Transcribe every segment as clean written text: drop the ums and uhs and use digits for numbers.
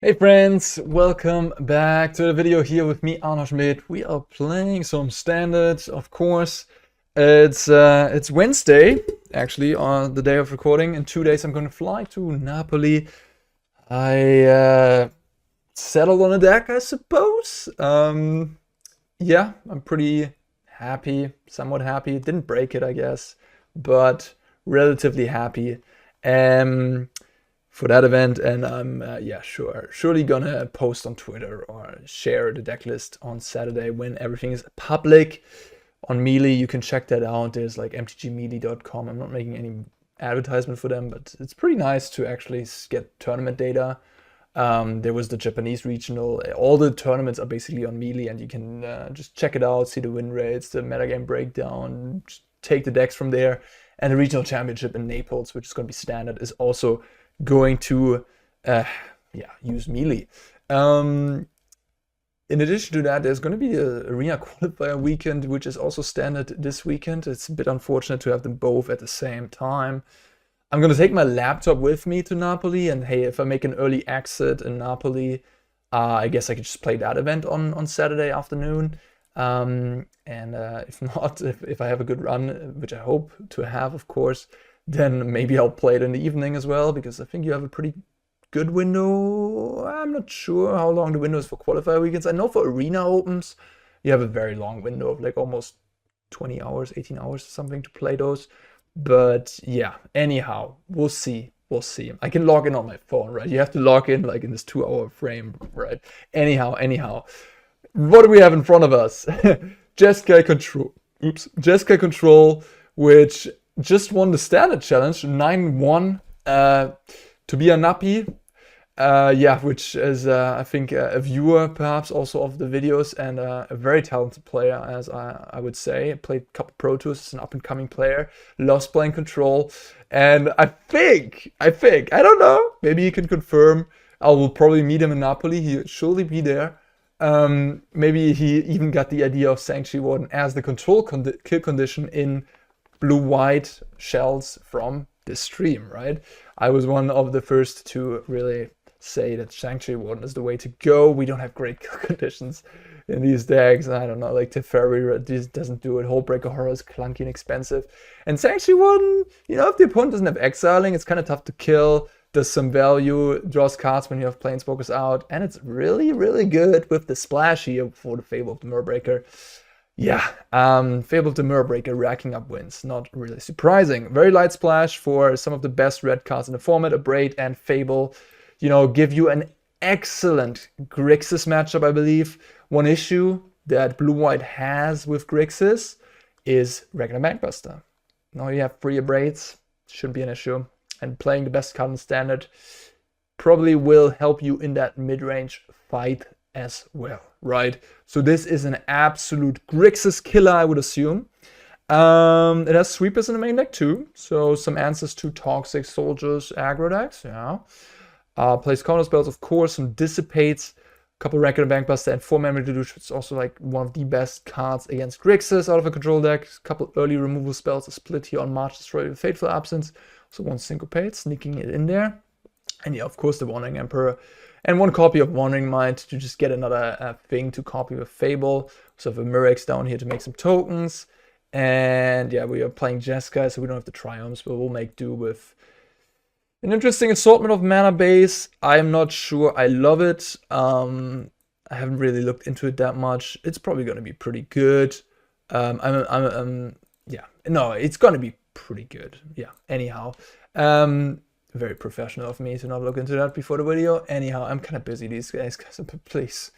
Hey friends, welcome back to the video here with me, Arno Schmidt. We are playing some standards, of course. It's Wednesday, actually, on the day of recording. In 2 days I'm going to fly to Napoli. I settled on a deck, I suppose. Yeah, I'm pretty happy, somewhat happy. Didn't break it, I guess, but relatively happy. For that event, and I'm surely gonna post on Twitter or share the deck list on Saturday when everything is public on Melee. You can check that out. There's like mtgmelee.com. I'm not making any advertisement for them, but it's pretty nice to actually get tournament data. There was the Japanese regional. All the tournaments are basically on Melee, and you can just check it out, see the win rates, the metagame breakdown, just take the decks from there. And the regional championship in Naples, which is going to be standard, is also going to use Melee. In addition to that, there's going to be the arena qualifier weekend, which is also standard this weekend. It's a bit unfortunate to have them both at the same time. I'm going to take my laptop with me to Napoli, and hey, if I make an early exit in Napoli, I guess I could just play that event on Saturday afternoon. If not, if I have a good run, which I hope to have, of course, then maybe I'll play it in the evening as well, because I think you have a pretty good window. I'm not sure how long the window is for qualifier weekends. I know for arena opens, you have a very long window of like almost 20 hours, 18 hours or something to play those. But yeah, anyhow, we'll see. We'll see. I can log in on my phone, right? You have to log in like in this 2-hour frame, right? Anyhow. What do we have in front of us? JESKAI Control. JESKAI Control, which just won the standard challenge 9-1 to be a Nappy. Which is I think a viewer perhaps also of the videos, and a very talented player, as I would say. Played a couple Pro Tours, is an up and coming player, loves playing Control, and I think I don't know, maybe you can confirm, I will probably meet him in Napoli. He'll surely be there. Maybe he even got the idea of Sanctuary Warden as the control kill condition in blue-white shells from this stream, right? I was one of the first to really say that Sanctuary Warden is the way to go. We don't have great kill conditions in these decks. I don't know, like Teferi doesn't do it. Hullbreaker Horror is clunky and expensive. And Sanctuary Warden, you know, if the opponent doesn't have exiling, it's kind of tough to kill. Does some value, draws cards when you have Planeswalkers out, and it's really, really good with the splash here for the Fable of the Mirrebreaker. Yeah, Fable of the Mirrebreaker racking up wins. Not really surprising. Very light splash for some of the best red cards in the format. Abrade and Fable, you know, give you an excellent Grixis matchup, I believe. One issue that blue-white has with Grixis is Reckoner Bankbuster. Now you have 3 Abrades, shouldn't be an issue. And playing the best card in standard probably will help you in that mid-range fight as well, right? So this is an absolute Grixis killer, I would assume. It has sweepers in the main deck too, so some answers to Toxic Soldiers aggro decks, yeah. Plays counter spells, of course, some Dissipates, a couple Reckoner Bankbuster, and 4 Memory Deluge, which is also like one of the best cards against Grixis out of a control deck. A couple early removal spells, a split here on March Destroyer with Fateful Absence. So 1 Syncopate, sneaking it in there. And yeah, of course, the Wandering Emperor. And 1 copy of Wandering Mind to just get another thing to copy with Fable. So I have a Mirrex down here to make some tokens. And yeah, we are playing JESKAI, so we don't have the Triumphs, but we'll make do with an interesting assortment of mana base. I'm not sure I love it. I haven't really looked into it that much. It's probably going to be pretty good. It's going to be pretty good. Yeah, anyhow. Very professional of me to not look into that before the video. Anyhow, I'm kind of busy these days, guys, but please.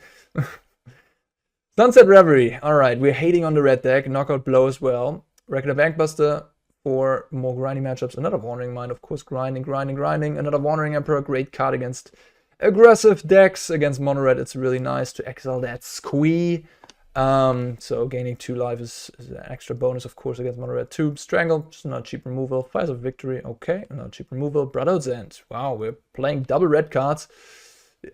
Sunset Revelry. Alright, we're hating on the red deck. Knockout Blow as well. Reckoner Bankbuster for more grinding matchups. Another Wandering Mind, of course. Grinding. Another Wandering Emperor. Great card against aggressive decks. Against mono red, it's really nice to exile that squee. So gaining 2 life is an extra bonus, of course, against mono red 2. Strangle, just not cheap removal. Fires of Victory, okay, not cheap removal. Brotherhood's End. Wow, we're playing double red cards.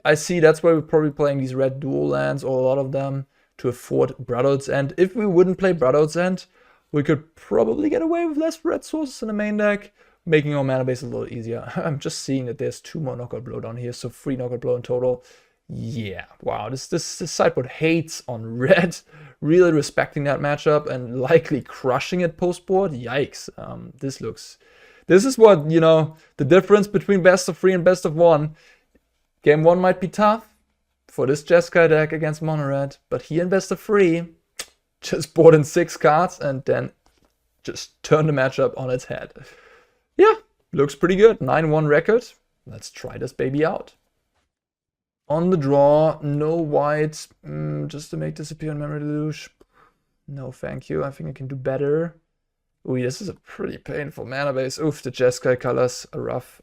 I see that's why we're probably playing these red dual lands, or a lot of them, to afford Brotherhood's End. If we wouldn't play Brotherhood's End, we could probably get away with less red sources in the main deck. making our mana base a little easier. I'm just seeing that there's 2 more knockout blow down here, so 3 knockout blow in total. Yeah, wow, this sideboard hates on red, really respecting that matchup and likely crushing it post board. Yikes, this is what, you know, the difference between best of 3 and best of 1. Game 1 might be tough for this JESKAI deck against mono red, but here in best of 3, just board in 6 cards and then just turn the matchup on its head. Yeah, looks pretty good. 9-1 record. Let's try this baby out. On the draw, no white, just to make disappear on Memory Deluge. No, thank you. I think I can do better. Ooh, this is a pretty painful mana base. Oof, the JESKAI colors are rough.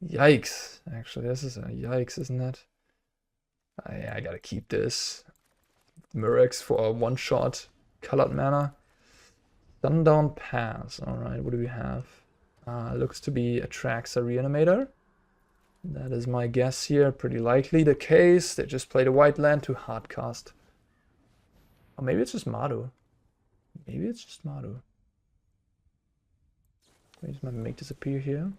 Yikes. Actually, this is a yikes, isn't it? I gotta keep this. Mirrex for a one-shot colored mana. Sundown Pass. Alright, what do we have? Looks to be a Traxa Reanimator. That is my guess here. Pretty likely the case. They just played a white land to hardcast. Or maybe it's just Madu. Maybe it's just Madu. Maybe just make disappear here.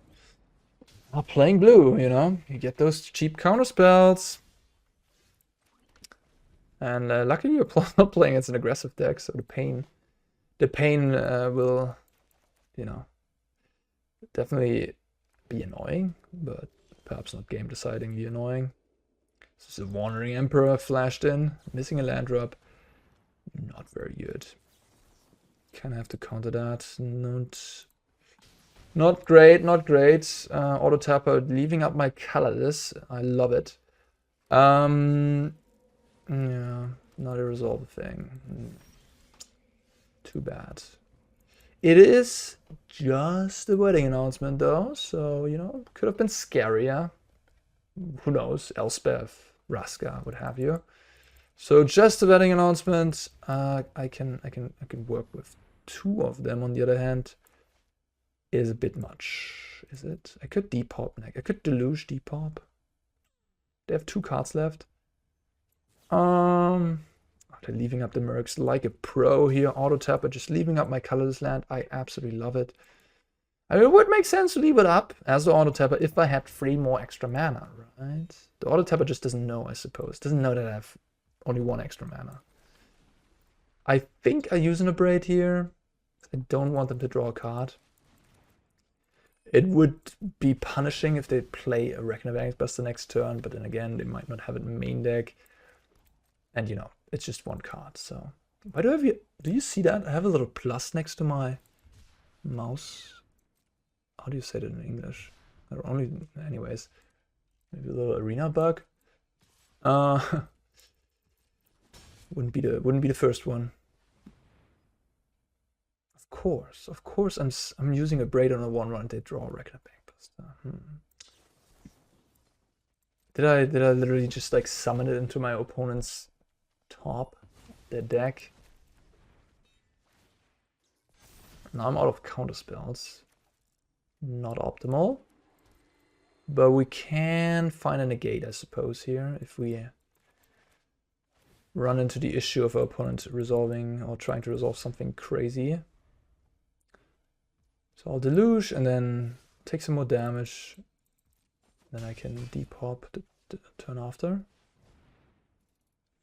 Playing blue, you know. You get those cheap counter spells. And luckily you're not playing as an aggressive deck, so the pain will, you know, definitely be annoying, but perhaps not game decidingly annoying. This is a Wandering Emperor flashed in, missing a land drop. Not very good. Kind of have to counter that. Not great, not great. Auto tapper, leaving up my colorless. I love it. Yeah, not a resolve thing. Too bad. It is just a wedding announcement though, so, you know, could have been scarier. Who knows? Elspeth, Raska, what have you. So just a wedding announcement. I can work with 2 of them. On the other hand, is a bit much. Is it? I could depop. I could deluge depop. They have 2 cards left. They're leaving up the Mirrex like a pro here. Auto tapper, just leaving up my colorless land. I absolutely love it. I mean, it would make sense to leave it up as the auto tapper if I had 3 more extra mana, right? The auto tapper just doesn't know, I suppose. Doesn't know that I have only 1 extra mana. I think I use an Abrade here. I don't want them to draw a card. It would be punishing if they play a Reckoner Bankbuster next turn, but then again, they might not have it in the main deck. And, you know, it's just 1 card, so... Why do I have... Do you see that? I have a little plus next to my mouse. How do you say that in English? Or only... Anyways. Maybe a little arena bug. Wouldn't be the first one. Of course I'm using a Abrade on a 1-run. They draw a Reckoner Bankbuster. Did I literally just like summon it into my opponent's top, their deck? Now I'm out of counter spells. Not optimal. But we can find a negate, I suppose, here if we run into the issue of our opponent resolving or trying to resolve something crazy. So I'll deluge and then take some more damage. Then I can depop the turn after.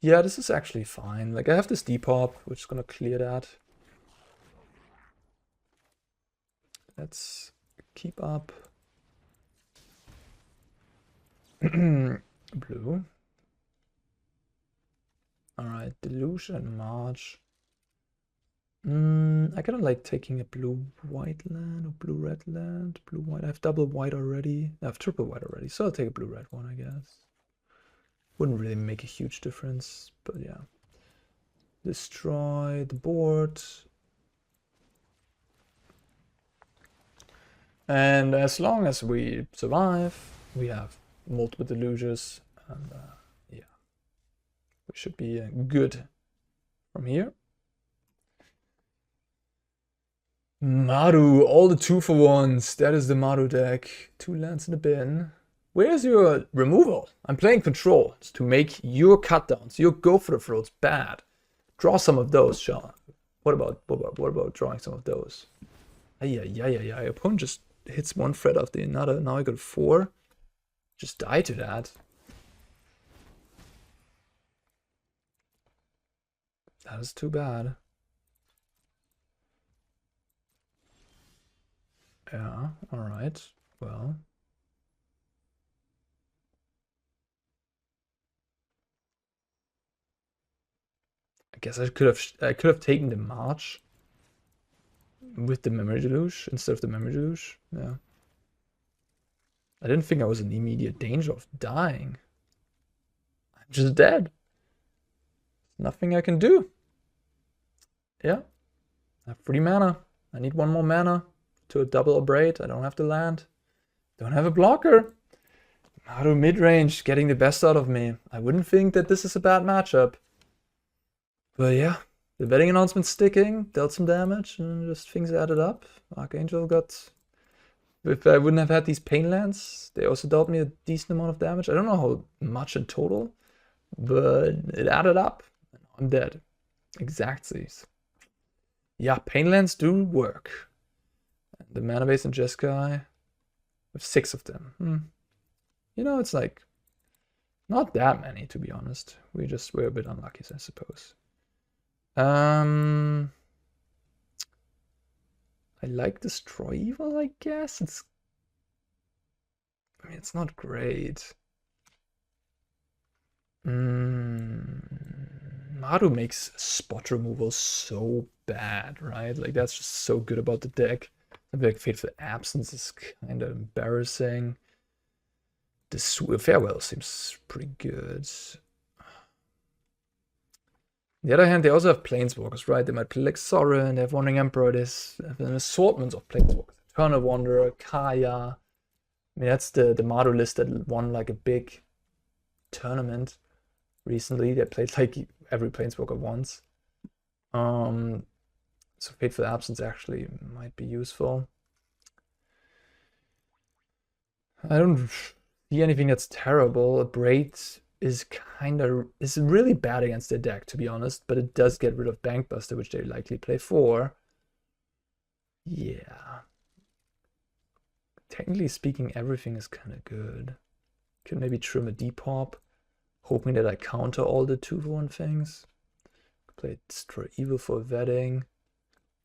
Yeah, this is actually fine. Like, I have this depop, which is gonna clear that. Let's keep up. Blue. Alright, deluge and march. I kind of like taking a blue-white land or blue-red land. Blue-white. I have double white already. I have triple white already, so I'll take a blue-red one, I guess. Wouldn't really make a huge difference, but yeah. Destroy the board. And as long as we survive, we have multiple deluges, and yeah. We should be good from here. Maru, all the 2-for-1s. That is the Maru deck. 2 lands in the bin. Where's your removal? I'm playing control. It's to make your cutdowns, your go for the throats bad. Draw some of those, Sean. What about drawing some of those? Yeah. Opponent just hits one threat after another. Now I got 4. Just die to that. That is too bad. Yeah, alright. Well. I guess I could have taken the March with the Memory Deluge instead of the Memory Deluge. Yeah. I didn't think I was in immediate danger of dying. I'm just dead. Nothing I can do. Yeah. I have 3 mana. I need 1 more mana to a double Abrade. I don't have to land. Don't have a blocker. Maru mid-range getting the best out of me. I wouldn't think that this is a bad matchup. But yeah, the betting announcement sticking, dealt some damage, and just things added up. Eiganjo got... If I wouldn't have had these pain lands, they also dealt me a decent amount of damage. I don't know how much in total, but it added up. I'm dead. Exactsies. Yeah, pain lands do work. The mana base in JESKAI, with 6 of them. You know, it's like not that many, to be honest. We're a bit unlucky, I suppose. I like Destroy Evil, I guess. I mean, it's not great. Maru makes spot removal so bad, right? Like, that's just so good about the deck. Something like Fateful Absence is kind of embarrassing. This Farewell seems pretty good. On the other hand, they also have Planeswalkers, right? They might play like Soaring, they have Wandering Emperor, there's an assortment of Planeswalkers. Eternal Wanderer, Kaya. I mean, that's the Maru list that won like a big tournament recently. They played like every Planeswalker once. So Fateful Absence actually might be useful. I don't see anything that's terrible. Abrade is really bad against their deck, to be honest, but it does get rid of Bankbuster, which they likely play for. Yeah. Technically speaking, everything is kind of good. Could maybe trim a Depop, hoping that I counter all the 2-for-1 things. Play Destroy Evil for vetting.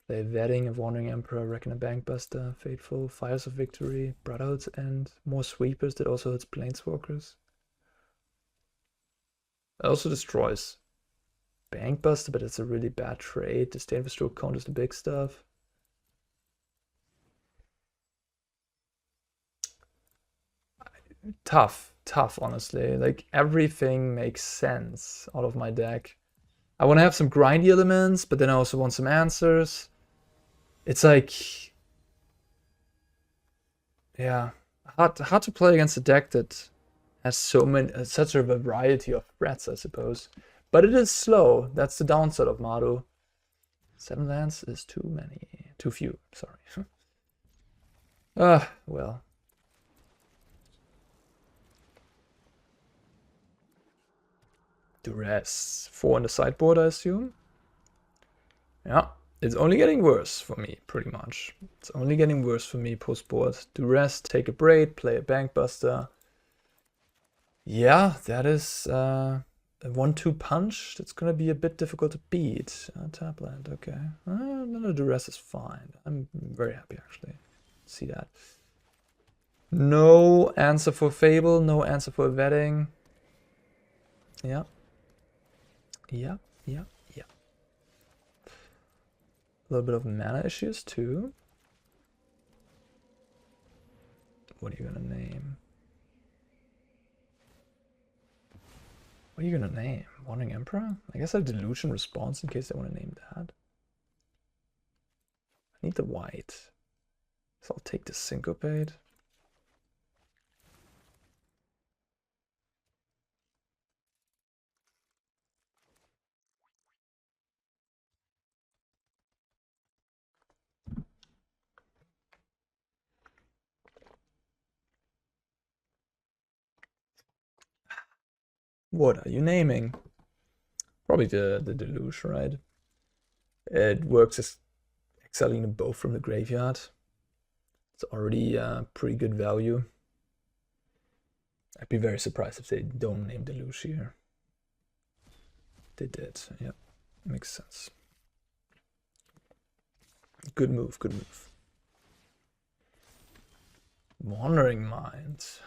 Play Vetting of Wandering Emperor, Reckoner Bankbuster, Fateful, Fires of Victory, Brotherhood's End, more Sweepers that also hits Planeswalkers. It also destroys Bankbuster, but it's a really bad trade. Disdainful Stroke counters the big stuff. Tough, honestly. Like, everything makes sense out of my deck. I want to have some grindy elements, but then I also want some answers. It's like, yeah, hard to play against a deck that has such a variety of threats, I suppose. But it is slow. That's the downside of Maru. 7 lands is too many. Too few, sorry. Well. Duress. 4 on the sideboard, I assume. Yeah. It's only getting worse for me, pretty much. It's only getting worse for me post-board. Duress, take a Abrade, play a Bankbuster. Yeah, that is a 1-2 punch. That's going to be a bit difficult to beat. Tap land, okay. No, Duress is fine. I'm very happy, actually. See that. No answer for Fable, no answer for Vetting. Yeah. A little bit of mana issues too. What are you gonna name? What are you gonna name? Wandering Emperor? I guess I have Delusion Response in case I want to name that. I need the white. So I'll take the Syncopate. What are you naming? Probably the Deluge, right? It works Exiling them both from the graveyard. It's already pretty good value. I'd be very surprised if they don't name Deluge here. They did, yeah. Makes sense. Good move, good move. Wandering Minds.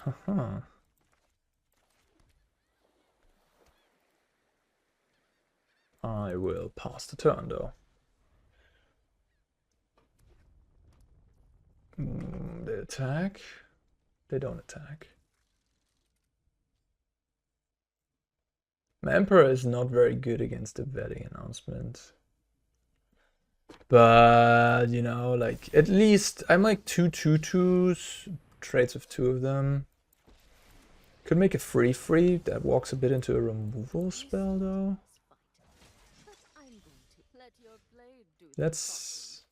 I will pass the turn though. They attack. They don't attack. My Emperor is not very good against the wedding announcement. But, you know, like, at least I'm like 2/2/2s, trades with 2 of them. Could make a 3/3 that walks a bit into a removal spell though. Let's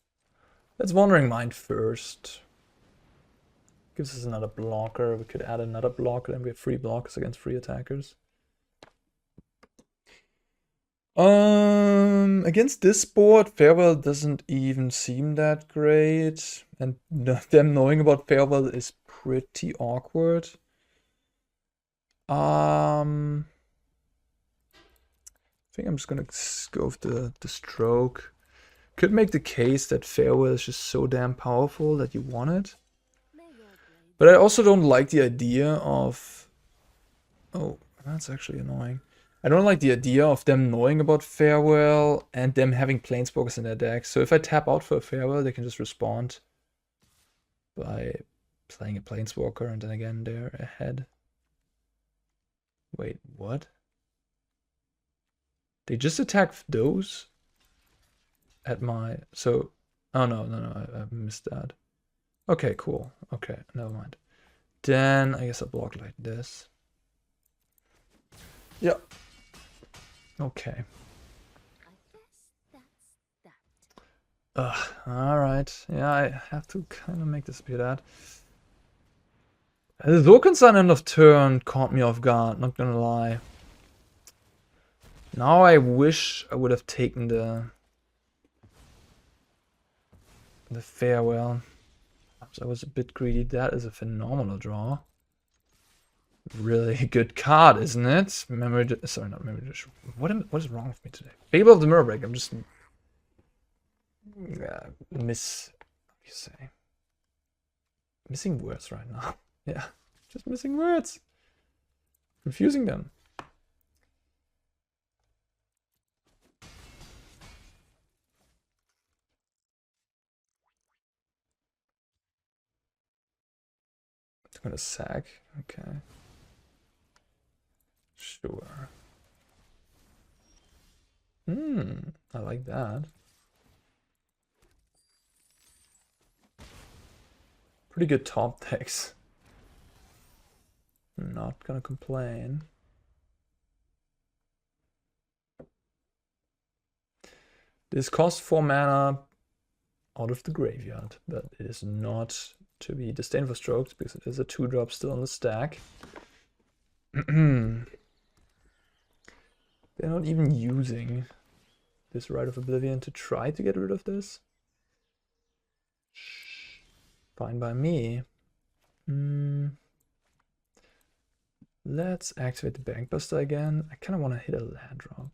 Wandering Mind first. Gives us another blocker. We could add another blocker, and we have 3 blockers against 3 attackers. Against this board, Farewell doesn't even seem that great, and them knowing about Farewell is pretty awkward. I think I'm just gonna go with the stroke. Could make the case that Farewell is just so damn powerful that you want it. But I also don't like the idea of... Oh, that's actually annoying. I don't like the idea of them knowing about Farewell and them having Planeswalkers in their deck. So if I tap out for a Farewell, they can just respond by playing a Planeswalker, and then again they're ahead. Wait, what? They just attack those at my... So... Oh, no, I missed that. Okay, cool. Okay, never mind. Then I guess I'll block like this. Yeah. Okay. Alright. Yeah, I have to kind of make this be that. The Sokenzan end of turn caught me off guard, not gonna lie. Now I wish I would have taken the Farewell. I was a bit greedy. That is a phenomenal draw. Really good card, isn't it? Sorry, not Memory Deluge. What is wrong with me today? Fable of the Mirrex. I'm just what do you say? Missing words right now. Yeah, just missing words. Confusing them. It's gonna sack. Okay. Sure. I like that. Pretty good top decks. Not gonna complain. This costs 4 mana out of the graveyard, but it is not to be Disdainful Stroked because it is a 2-drop still on the stack. They're not even using this Rite of Oblivion to try to get rid of this. Fine by me. Let's activate the Bankbuster again. I kind of want to hit a land drop.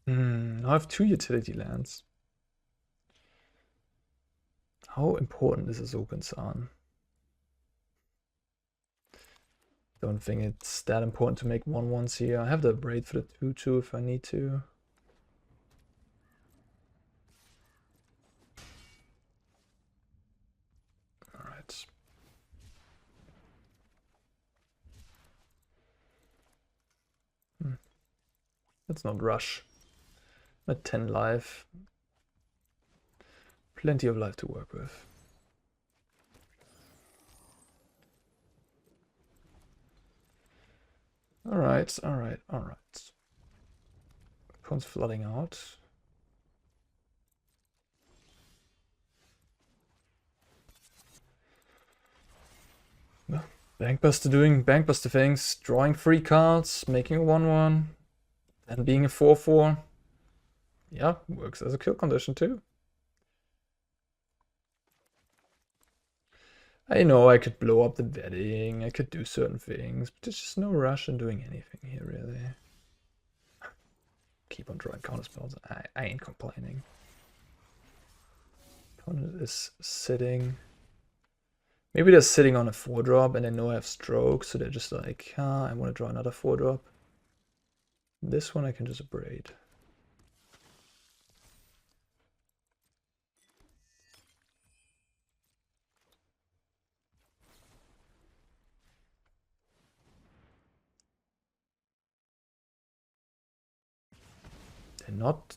I have 2 utility lands. How important is a Sokenzan? Don't think it's that important to make 1/1s here. I have the Abrade for the 2/2 if I need to. Alright. Let's not rush. I'm at 10 life. Plenty of life to work with. Alright. Opponent's flooding out. Bankbuster doing Bankbuster things, drawing 3 cards, making a 1/1, and being a 4/4. Yeah, works as a kill condition too. I know I could blow up the vetting, I could do certain things, but there's just no rush in doing anything here, really. Keep on drawing counterspells. I ain't complaining. Opponent is sitting. Maybe they're sitting on a 4-drop and they know I have stroke, so they're just like, I want to draw another 4-drop. This one I can just Abrade.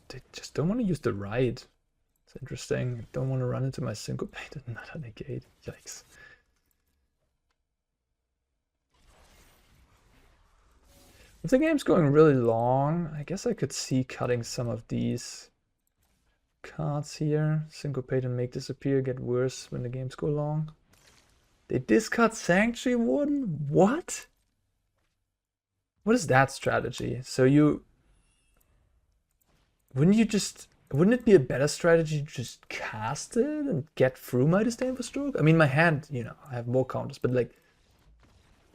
They just don't want to use the ride. It's interesting. Don't want to run into my Syncopate and another Negate. Yikes. If the game's going really long, I guess I could see cutting some of these cards here. Syncopate and Make Disappear get worse when the games go long. They discard Sanctuary Warden? What? What is that strategy? So wouldn't it be a better strategy to just cast it and get through my Disdainful Stroke? I mean, my hand, I have more counters, but like,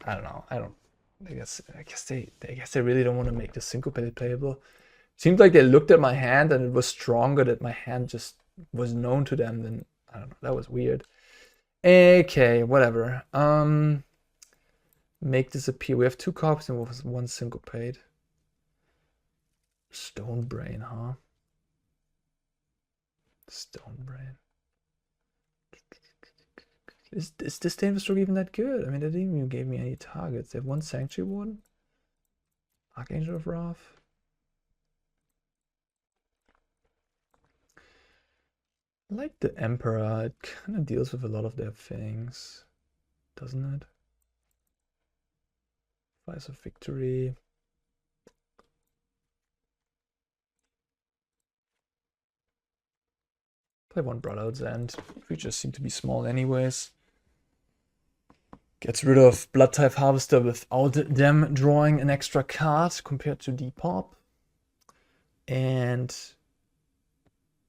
I don't know. I guess they really don't want to make the Syncopate playable. Seemed like they looked at my hand and it was stronger that my hand just was known to them than, I don't know, that was weird. Okay, whatever. Make Disappear. We have 2 copies and 1 Syncopate. Stone Brain, huh? Stone Brain. Is Disdainful Stroke even that good? I mean, they didn't even give me any targets. They have 1 Sanctuary Warden. Archangel of Wrath. I like the Emperor. It kind of deals with a lot of their things, doesn't it? Fires of Victory. Play 1 Brotherhood's End. Creatures seem to be small anyways. Gets rid of Blood Type Harvester without them drawing an extra card compared to Depop. And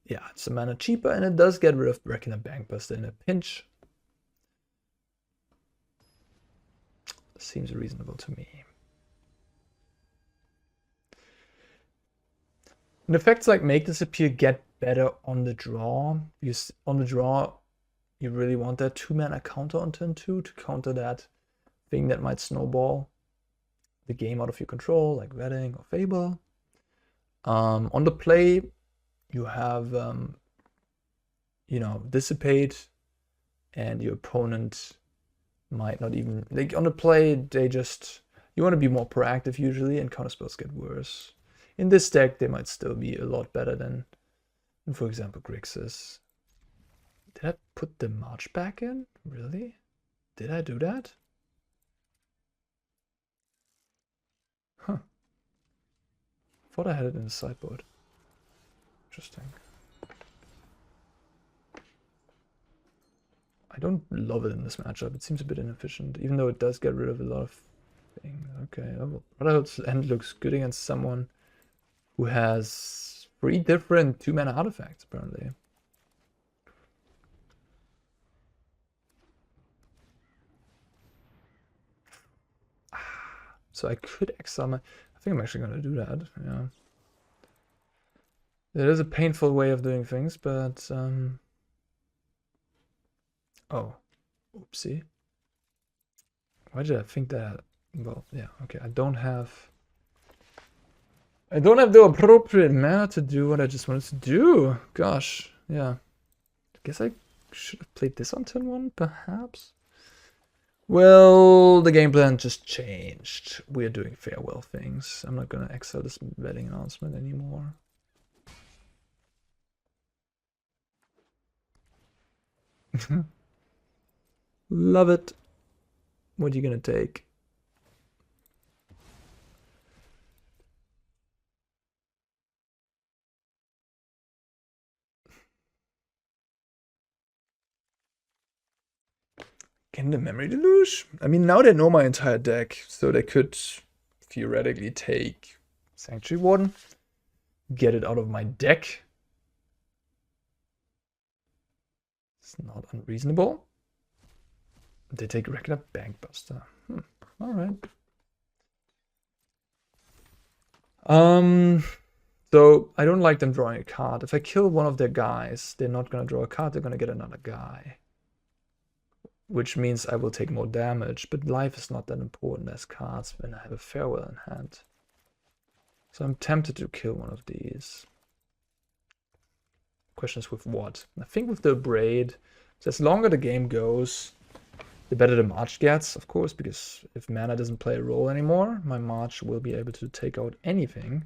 yeah, it's a mana cheaper, and it does get rid of Reckoner Bankbuster in a pinch. Seems reasonable to me. And effects like Make Disappear get better on the draw. Because on the draw, you really want that 2-mana counter on turn 2 to counter that thing that might snowball the game out of your control, like Vetting or Fable. On the play, you have, Dissipate, and your opponent might not even, like on the play, you want to be more proactive usually, and counterspells get worse. In this deck, they might still be a lot better than for example, Grixis. Did I put the March back in? Really? Did I do that? Huh. Thought I had it in the sideboard. Interesting. I don't love it in this matchup. It seems a bit inefficient, even though it does get rid of a lot of things. Okay, Brotherhood's End looks good against someone who has 3 different 2-mana artifacts, apparently. So I could exile my... I think I'm actually going to do that, yeah. It is a painful way of doing things, but... Oh. Oopsie. Why did I think that? Well, yeah, okay. I don't have the appropriate mana to do what I just wanted to do. Gosh, yeah. I guess I should have played this on turn 1, perhaps? Well, the game plan just changed. We're doing farewell things. I'm not gonna exile this wedding announcement anymore. Love it. What are you gonna take? Can the Memory Deluge? I mean, now they know my entire deck, so they could theoretically take Sanctuary Warden, get it out of my deck. It's not unreasonable. They take Reckoner Bankbuster. Alright. So I don't like them drawing a card. If I kill one of their guys, they're not gonna draw a card, they're gonna get another guy. Which means I will take more damage, but life is not that important as cards when I have a Farewell in hand. So I'm tempted to kill one of these. Question is with what? I think with the Abrade. So as longer the game goes, the better the March gets, of course, because if mana doesn't play a role anymore, my March will be able to take out anything.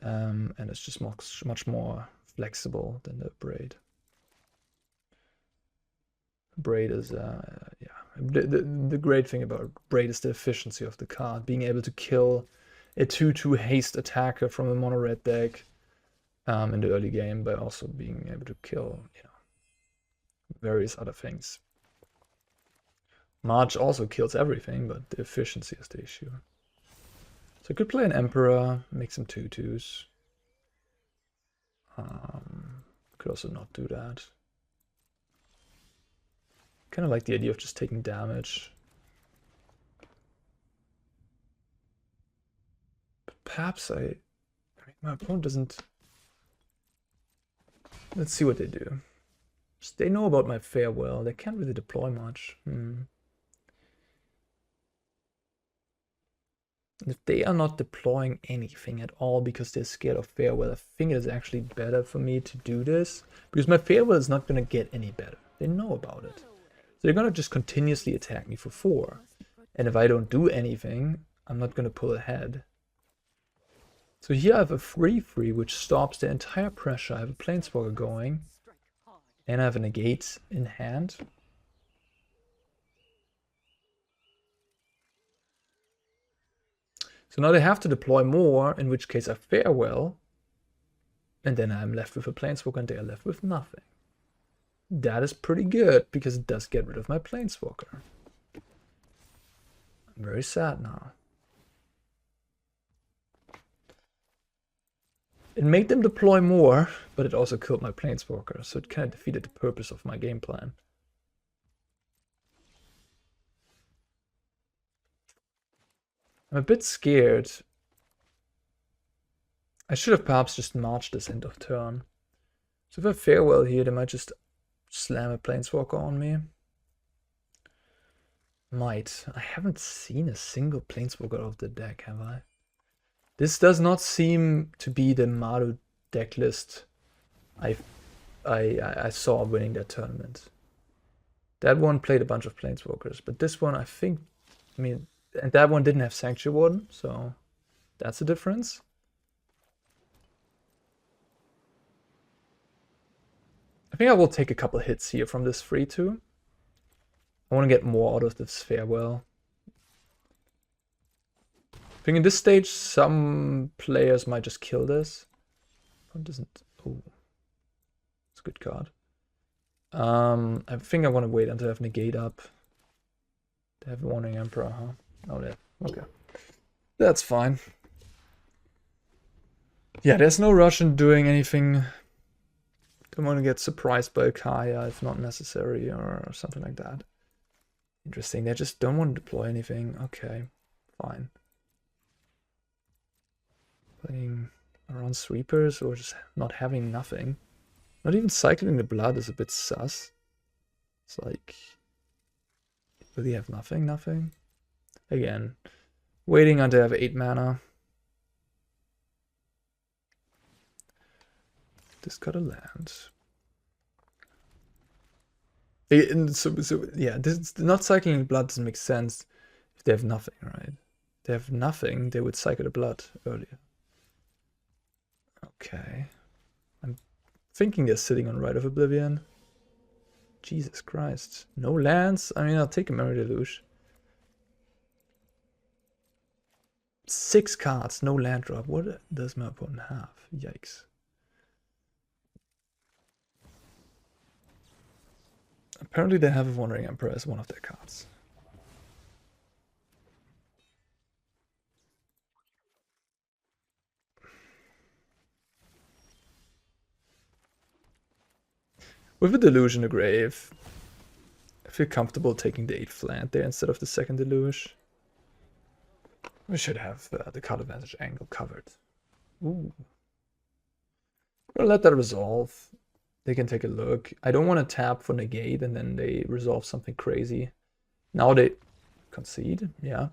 And it's just much more flexible than the Abrade. Abrade is, yeah. The great thing about Abrade is the efficiency of the card. Being able to kill a 2/2 haste attacker from a mono-red deck in the early game, by also being able to kill, you know, various other things. March also kills everything, but the efficiency is the issue. So I could play an Emperor, make some 2/2s. Could also not do that. Kind of like the idea of just taking damage. But perhaps I mean, my opponent doesn't... Let's see what they do. They know about my Farewell. They can't really deploy much. If they are not deploying anything at all because they're scared of Farewell, I think it is actually better for me to do this. Because my Farewell is not going to get any better. They know about it. So they're going to just continuously attack me for 4. And if I don't do anything, I'm not going to pull ahead. So here I have a 3/3 which stops the entire pressure. I have a Planeswalker going. And I have a Negate in hand. So now they have to deploy more, in which case I Farewell. And then I'm left with a Planeswalker and they are left with nothing. That is pretty good, because it does get rid of my Planeswalker. I'm very sad now. It made them deploy more, but it also killed my Planeswalker, so it kind of defeated the purpose of my game plan. I'm a bit scared. I should have perhaps just marched this end of turn. So if I Farewell here, they might just slam a Planeswalker on me. Might. I haven't seen a single Planeswalker out of the deck, have I? This does not seem to be the Maru deck list I saw winning that tournament. That one played a bunch of Planeswalkers, but this one I think, I mean, and that one didn't have Sanctuary Warden, so that's a difference. I think I will take a couple hits here from this 3/2. I want to get more out of this Farewell. I think in this stage, some players might just kill this. What doesn't... Oh, it's a good card. I think I want to wait until I have Negate up. They have Warning Emperor, huh? Oh, yeah. Okay. That's fine. Yeah, there's no rush in doing anything. Don't want to get surprised by a Kaya if not necessary or something like that. Interesting. They just don't want to deploy anything. Okay, fine. Playing around sweepers or just not having nothing. Not even cycling the blood is a bit sus. It's like, really have nothing? Nothing? Again, waiting until I have 8 mana. Discard a land. So yeah, this not cycling blood doesn't make sense if they have nothing, right? If they have nothing, they would cycle the blood earlier. Okay. I'm thinking they're sitting on Rite of Oblivion. Jesus Christ. No lands? I mean, I'll take a Memory Deluge. 6 cards, no land drop. What does my opponent have? Yikes. Apparently they have a Wandering Emperor as one of their cards. With a Deluge in the grave, I feel comfortable taking the 8th land there instead of the 2nd Deluge. We should have the card advantage angle covered. Ooh. I'm gonna let that resolve. They can take a look. I don't want to tap for Negate and then they resolve something crazy. Now they concede, yeah.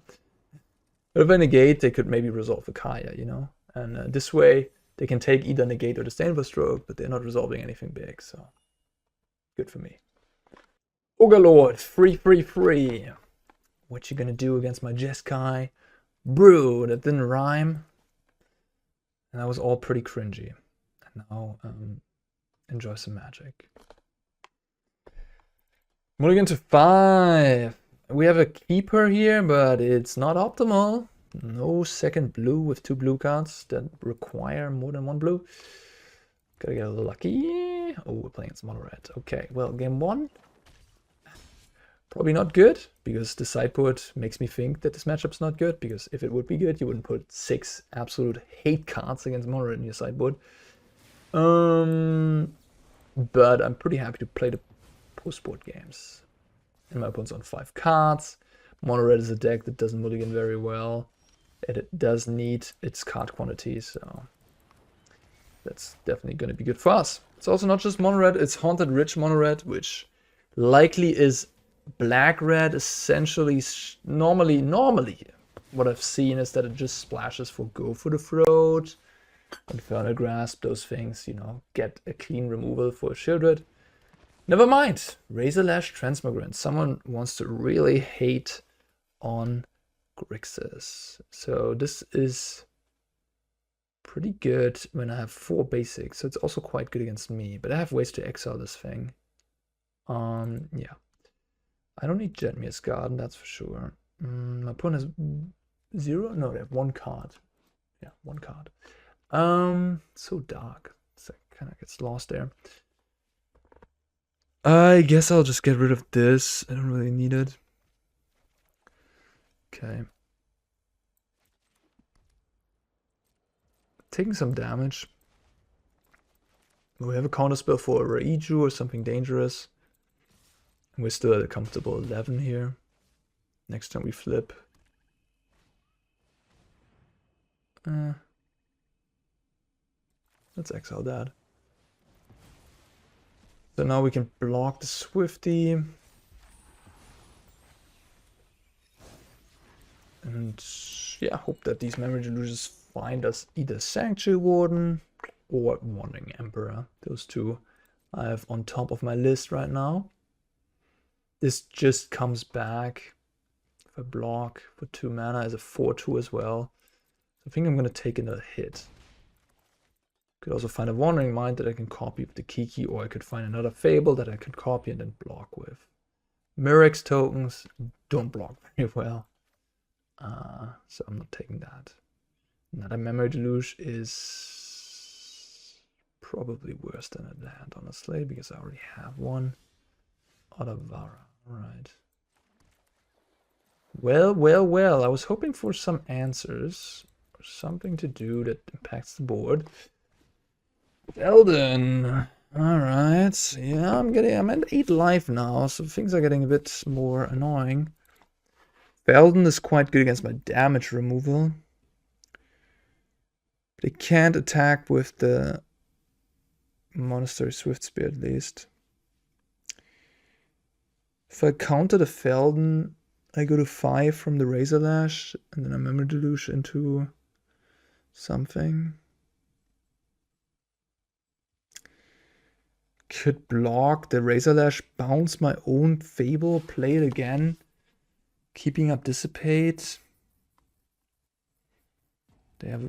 But if I Negate, they could maybe resolve a Kaya, you know? And this way, they can take either Negate or Disdainful Stroke, but they're not resolving anything big, so good for me. Ogre Lord, free. What you gonna do against my JESKAI? Brew, that didn't rhyme. And that was all pretty cringy. And now, enjoy some magic. Moving into 5. We have a keeper here, but it's not optimal. No second blue with 2 blue cards that require more than 1 blue. Gotta get a little lucky. Oh, we're playing some mono red. Okay, well, game 1. Probably not good, because the sideboard makes me think that this matchup's not good, because if it would be good, you wouldn't put 6 absolute hate cards against mono red in your sideboard. But I'm pretty happy to play the post-board games. And my opponent's on 5 cards. Mono red is a deck that doesn't mulligan very well. And it does need its card quantity, so that's definitely going to be good for us. It's also not just mono red, it's Haunted Rich mono red, which likely is black red. Essentially, normally what I've seen is that it just splashes for Go for the Throat, Infernal Grasp, those things, you know, get a clean removal for Shieldred. Never mind. Razorlash Transmogrant. Someone wants to really hate on Grixis. So this is pretty good when I have 4 basics. So it's also quite good against me. But I have ways to exile this thing. Yeah. I don't need Jetmir's Garden, that's for sure. My opponent has 0? No, they have 1 card. Yeah, 1 card. So dark. So it kind of gets lost there. I guess I'll just get rid of this. I don't really need it. Okay. Taking some damage. We have a counterspell for a Raiju or something dangerous. And we're still at a comfortable 11 here. Next time we flip. Let's exile that. So now we can block the Swifty. And yeah, hope that these Memory Deluges find us either Sanctuary Warden or Wandering Emperor. Those 2 I have on top of my list right now. This just comes back for block for 2 mana as a 4/2 as well. So I think I'm going to take another hit. Could also find a Wandering Mind that I can copy with the Kiki, or I could find another Fable that I could copy and then block with. Mirrex tokens don't block very well. So I'm not taking that. Another Memory Deluge is probably worse than a land, honestly, because I already have one. Otawara, alright. Well, I was hoping for some answers, or something to do that impacts the board. Elden, alright, yeah, I'm at 8 life now, so things are getting a bit more annoying. Elden is quite good against my damage removal. But it can't attack with the Monastery Swiftspear at least. If I counter the Felden, I go to 5 from the Razorlash, and then I Memory Deluge into something. Could block the Razorlash, bounce my own Fable, play it again. Keeping up Dissipate. They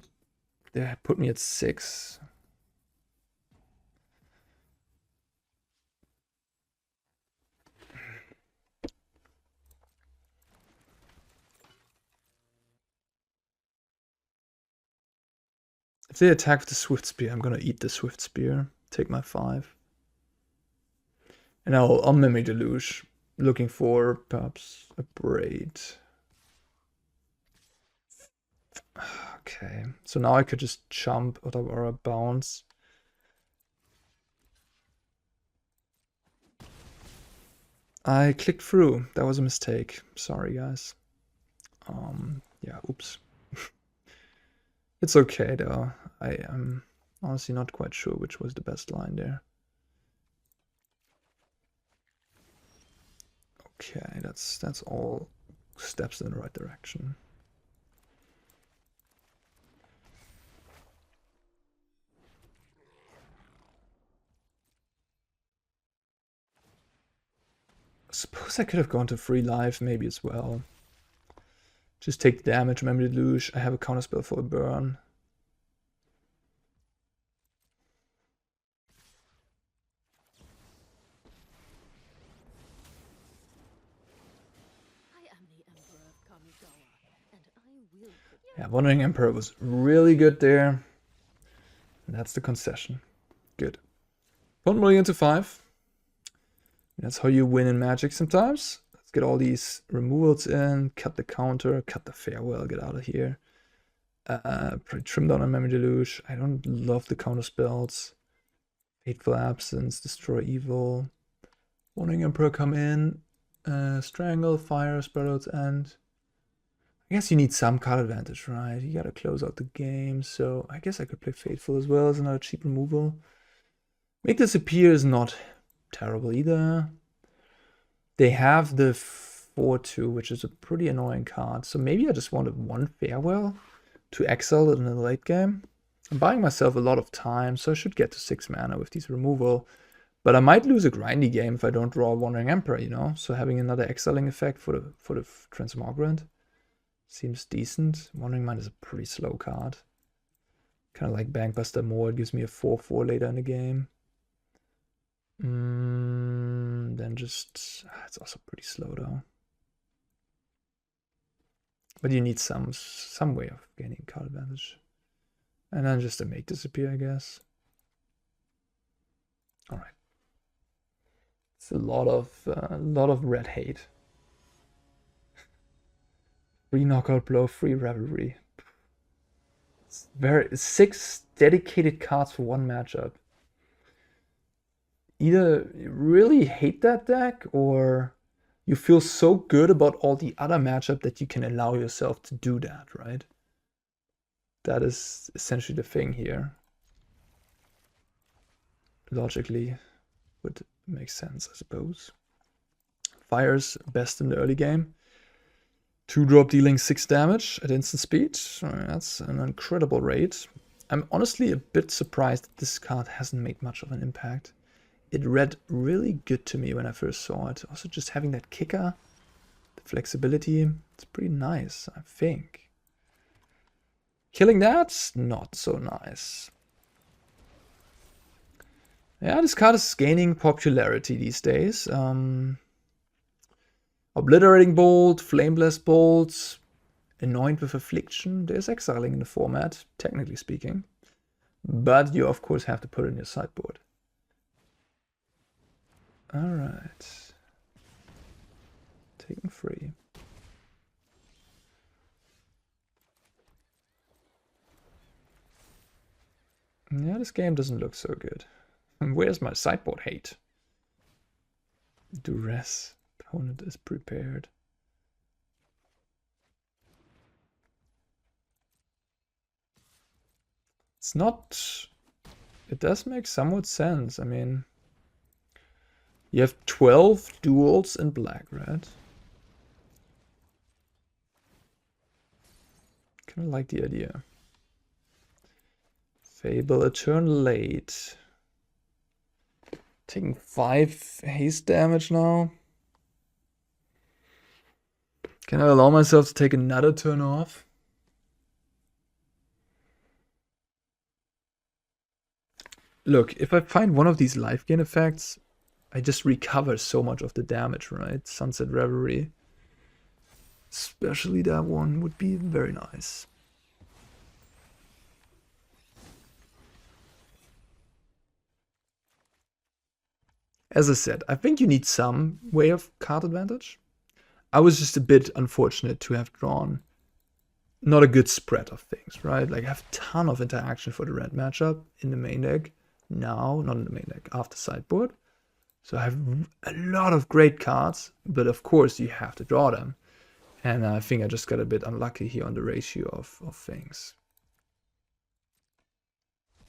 put me at 6. If they attack with the Swift Spear, I'm gonna eat the Swift Spear. Take my 5. And I'll Memory Deluge, looking for perhaps a Braid. Okay, so now I could just jump Otawara, bounce. I clicked through. That was a mistake. Sorry, guys. Yeah, oops. It's okay, though. I am honestly not quite sure which was the best line there. Okay, that's all steps in the right direction. I suppose I could have gone to free life maybe as well. Just take the damage, Memory Deluge. I have a counterspell for a burn. Yeah, Wandering Emperor was really good there. And that's the concession. Good. 1 million to 5. That's how you win in Magic sometimes. Let's get all these removals in, cut the counter, cut the farewell, get out of here. Trim down on Memory Deluge. I don't love the counter spells. Fateful Absence, Destroy Evil. Wandering Emperor come in. Strangle, Fire, Brotherhood's End. I guess you need some card advantage, right? You gotta close out the game, so I guess I could play Fateful as well as another cheap removal. Make Disappear is not terrible either. They have the 4/2, which is a pretty annoying card, so maybe I just wanted one Farewell to exile it in the late game. I'm buying myself a lot of time, so I should get to 6 mana with these removal. But I might lose a grindy game if I don't draw Wandering Emperor, you know? So having another exiling effect for the Transmogrant seems decent. Wandering Mind is a pretty slow card. Kind of like Bankbuster more. It gives me a 4/4 later in the game. Then just... it's also pretty slow though. But you need some way of gaining card advantage. And then just to make Disappear, I guess. Alright. It's a lot of red hate. Free knockout blow, free revelry. It's 6 dedicated cards for one matchup. Either you really hate that deck, or you feel so good about all the other matchup that you can allow yourself to do that, right? That is essentially the thing here. Logically, would make sense, I suppose. Fire's best in the early game. 2-drop dealing 6 damage at instant speed. That's an incredible rate. I'm honestly a bit surprised that this card hasn't made much of an impact. It read really good to me when I first saw it. Also just having that kicker, the flexibility, it's pretty nice, I think. Killing that, not so nice. Yeah, this card is gaining popularity these days. Obliterating Bolt, Flameless Bolt, Anoint with Affliction. There's exiling in the format, technically speaking. But you, of course, have to put it in your sideboard. Alright. Taking 3. Yeah, this game doesn't look so good. Where's my sideboard hate? Duress. Opponent is prepared. It's not... It does make somewhat sense. I mean... You have 12 duels in black-red. Kind of like the idea. Fable, Eternal Late. Taking 5 haste damage now. Can I allow myself to take another turn off? Look, if I find one of these life gain effects, I just recover so much of the damage, right? Sunset Revelry. Especially that one would be very nice. As I said, I think you need some way of card advantage. I was just a bit unfortunate to have drawn not a good spread of things, right? Like I have a ton of interaction for the red matchup in the main deck. Now, not in the main deck, after sideboard. So I have a lot of great cards, but of course you have to draw them. And I think I just got a bit unlucky here on the ratio of things.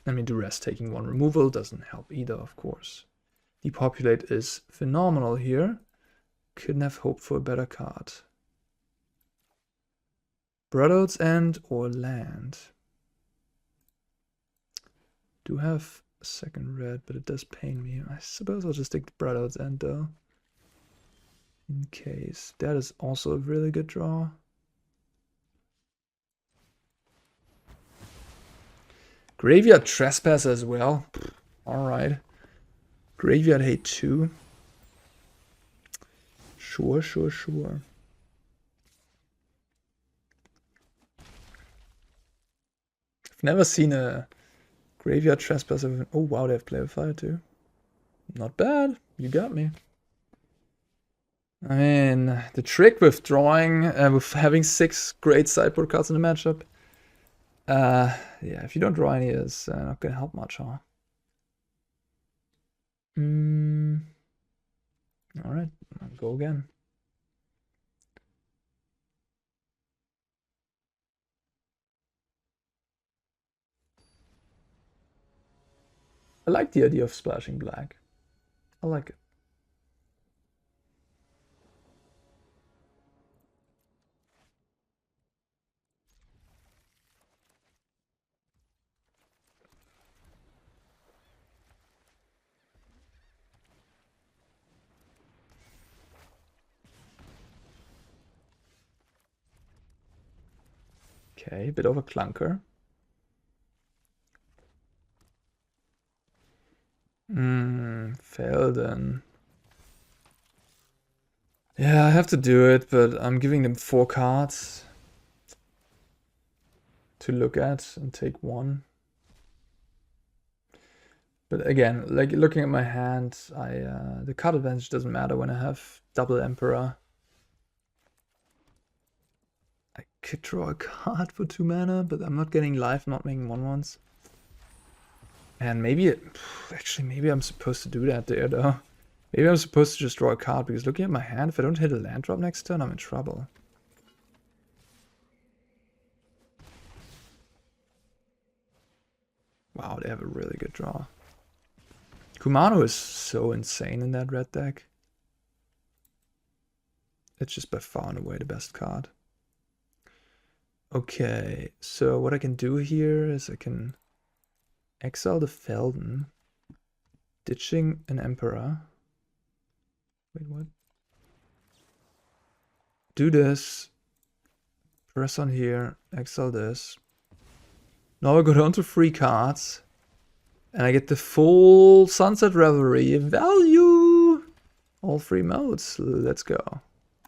I mean, the rest taking one removal doesn't help either, of course. Depopulate is phenomenal here. Couldn't have hoped for a better card. Brotherhood's End or land. Do have a second red, but it does pain me. I suppose I'll just take the Brotherhood's End though. In case. That is also a really good draw. Graveyard Trespass as well. Alright. Graveyard Hate 2. Sure. I've never seen a Graveyard Trespass. Oh wow, they have Play of Fire too. Not bad. You got me. I mean, the trick with drawing, with having 6 great sideboard cards in the matchup, yeah, if you don't draw any, it's not gonna help much, huh? Alright, I'll go again. I like the idea of splashing black. I like it. Okay, bit of a clunker. Felden. Yeah, I have to do it, but I'm giving them 4 cards to look at and take 1. But again, like looking at my hand, the card advantage doesn't matter when I have double Emperor. I could draw a card for 2 mana, but I'm not getting life, not making 1/1s. And maybe actually, maybe I'm supposed to do that there though. Maybe I'm supposed to just draw a card, because looking at my hand, if I don't hit a land drop next turn, I'm in trouble. Wow, they have a really good draw. Kumano is so insane in that red deck. It's just by far and away the best card. Okay, so what I can do here is I can exile the Felden, ditching an Emperor. Wait, what? Do this, press on here, exile this. Now I go down to 3 cards, and I get the full Sunset Revelry value. All 3 modes. Let's go.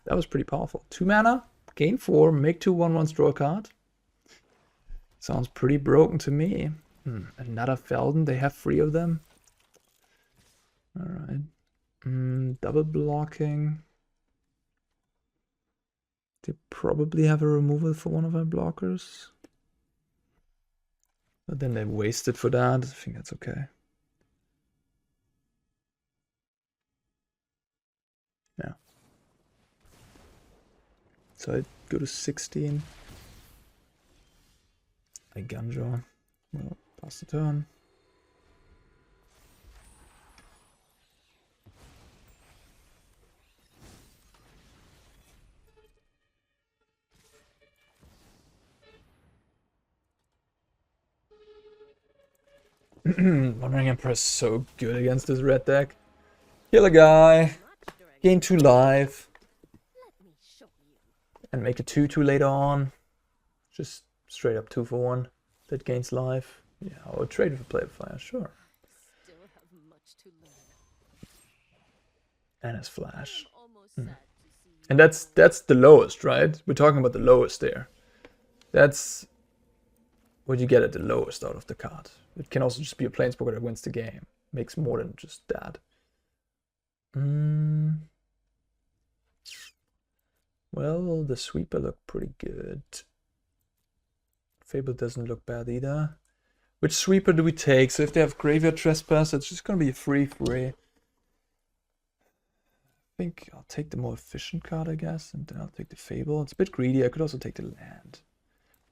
That was pretty powerful. 2 mana, gain 4, make 2 1/1s, draw a card. Sounds pretty broken to me. Another Felden, they have 3 of them. Alright. Double blocking. They probably have a removal for one of my blockers. But then they wasted for that. I think that's okay. Yeah. So I go to 16. Eiganjo. Well, pass the turn. Wandering Emperor is so good against this red deck. Kill a guy, gain 2 life, and make a 2/2 later on. Just straight up 2 for 1. That gains life. Yeah, I'll trade with a Play of Fire, sure. And his flash. And that's the lowest, right? We're talking about the lowest there. That's what you get at the lowest out of the card. It can also just be a Planeswalker that wins the game. Makes more than just that. Well, the sweeper looked pretty good. Fable doesn't look bad either. Which sweeper do we take? So if they have Graveyard Trespass, it's just gonna be a free. I think I'll take the more efficient card, I guess, and then I'll take the Fable. It's a bit greedy. I could also take the land.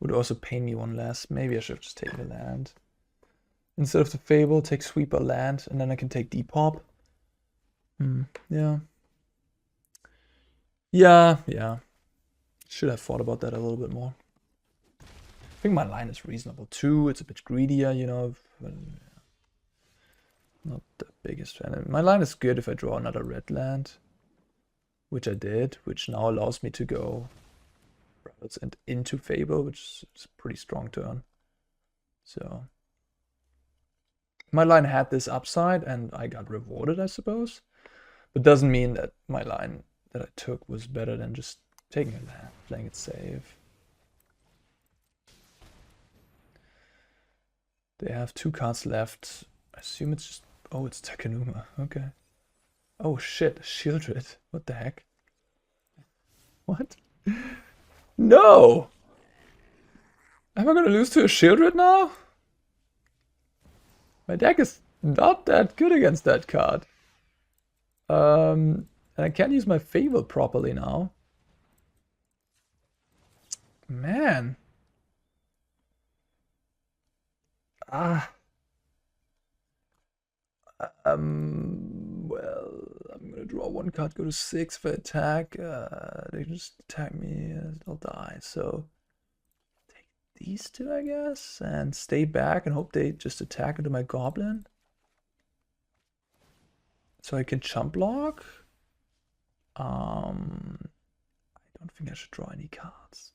Would also pay me one less. Maybe I should have just taken the land. Instead of the Fable, take Sweeper land, and then I can take Depop. Yeah. Yeah. Should have thought about that a little bit more. I think my line is reasonable too. It's a bit greedier, you know. But, yeah. Not the biggest fan. My line is good if I draw another red land, which I did, which now allows me to go and into Fable, which is a pretty strong turn. So my line had this upside and I got rewarded, I suppose. But doesn't mean that my line that I took was better than just taking a land, playing it safe. They have 2 cards left. I assume it's just... Oh, it's Takenuma. Okay. Oh shit, Shieldred. What the heck? What? No! Am I gonna lose to a Shieldred now? My deck is not that good against that card. And I can't use my Fable properly now. Man. Well, I'm gonna draw 1 card, go to 6 for attack. They just attack me, I'll die. So take these 2, I guess, and stay back and hope they just attack into my goblin. So I can chump block. I don't think I should draw any cards.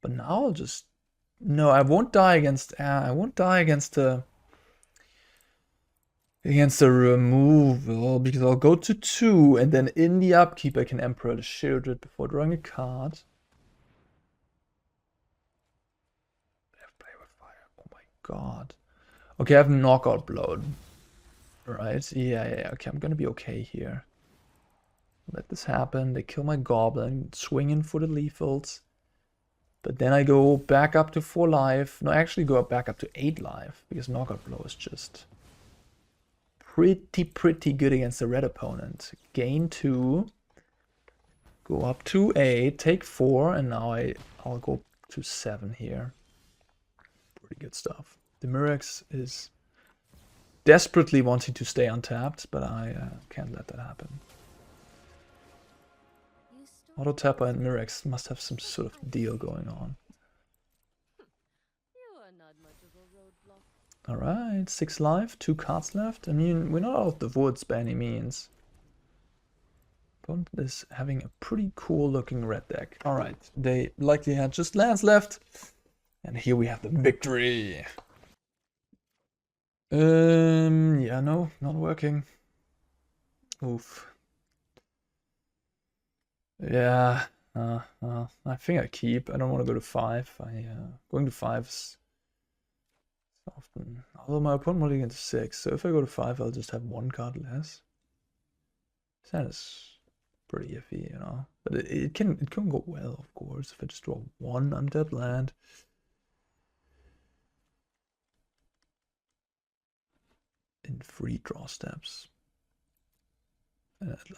But now I'll just... No, I won't die against... I won't die against the removal, because I'll go to 2, and then in the upkeep I can Emperor the Shieldred before drawing a card. They have Play with Fire. Oh my god. Okay, I have Knockout Blow. Right? Yeah. Okay, I'm gonna be okay here. Let this happen. They kill my goblin, swing in for the lethals. But then I go back up to 4 life. No, I actually go back up to 8 life, because Knockout Blow is just pretty good against the red opponent. Gain 2, go up to 8, take 4, and now I'll go to 7 here. Pretty good stuff. The Mirrex is desperately wanting to stay untapped, but I can't let that happen. Auto Tapper and Mirrex must have some sort of deal going on. Alright, 6 life, 2 cards left. I mean, we're not out of the woods by any means. Opponent is having a pretty cool looking red deck. Alright, they likely had just lands left. And here we have the victory. Yeah, no, not working. Oof. Yeah, I think I keep. I don't want to go to 5. Going to 5 is often. Although my opponent will get to 6, so if I go to 5, I'll just have 1 card less. That is pretty iffy, you know. But it can go well, of course, if I just draw 1 untapped land. In 3 draw steps.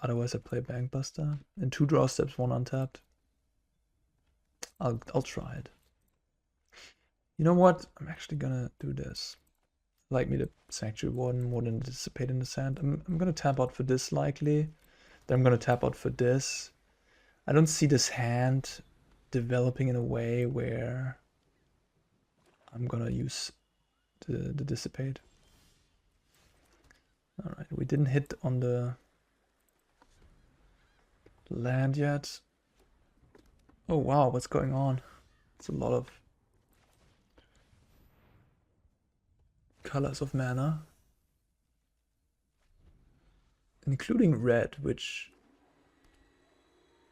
Otherwise I play Bankbuster. In 2 draw steps, 1 untapped. I'll try it. You know what? I'm actually gonna do this. Like me to Sanctuary Warden more than Dissipate in the Sand. I'm gonna tap out for this likely. Then I'm gonna tap out for this. I don't see this hand developing in a way where I'm gonna use the Dissipate. Alright, we didn't hit on the land yet. Oh wow, what's going on? It's a lot of colors of mana, including red, which...